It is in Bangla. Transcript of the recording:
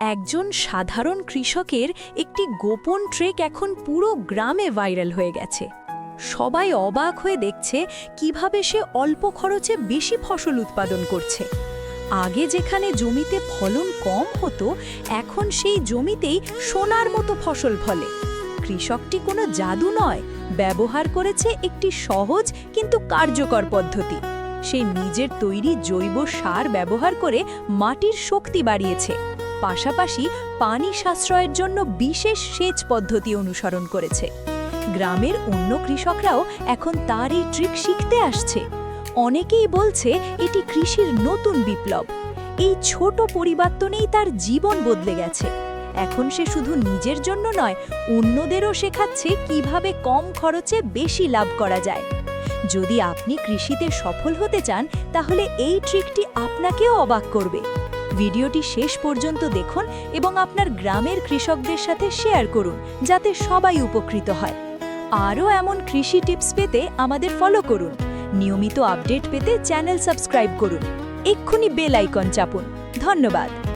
একজন সাধারণ কৃষকের একটি গোপন ট্রেক এখন পুরো গ্রামে ভাইরাল হয়ে গেছে। সবাই অবাক হয়ে দেখছে কিভাবে সে অল্প খরচে বেশি ফসল উৎপাদন করছে। আগে যেখানে জমিতে ফলন কম হতো, এখন সেই জমিতেই সোনার মতো ফসল ফলে। কৃষকটি কোনো জাদু নয়, ব্যবহার করেছে একটি সহজ কিন্তু কার্যকর পদ্ধতি। সে নিজের তৈরি জৈব সার ব্যবহার করে মাটির শক্তি বাড়িয়েছে, পাশাপাশি পানি সাশ্রয়ের জন্য বিশেষ সেচ পদ্ধতি অনুসরণ করেছে। গ্রামের অন্য কৃষকরাও এখন তার এই ট্রিক শিখতে আসছে। অনেকেই বলছে এটি কৃষির নতুন বিপ্লব। এই ছোট পরিবর্তনেই তার জীবন বদলে গেছে। এখন সে শুধু নিজের জন্য নয়, অন্যদেরও শেখাচ্ছে কিভাবে কম খরচে বেশি লাভ করা যায়। যদি আপনি কৃষিতে সফল হতে চান, তাহলে এই ট্রিকটি আপনাকেও অবাক করবে। ভিডিওটি শেষ পর্যন্ত দেখুন এবং আপনার গ্রামের কৃষকদের সাথে শেয়ার করুন, যাতে সবাই উপকৃত হয়। আরও এমন কৃষি টিপস পেতে আমাদের ফলো করুন। নিয়মিত আপডেট পেতে চ্যানেল সাবস্ক্রাইব করুন। এক্ষুনি বেল আইকন চাপুন। ধন্যবাদ।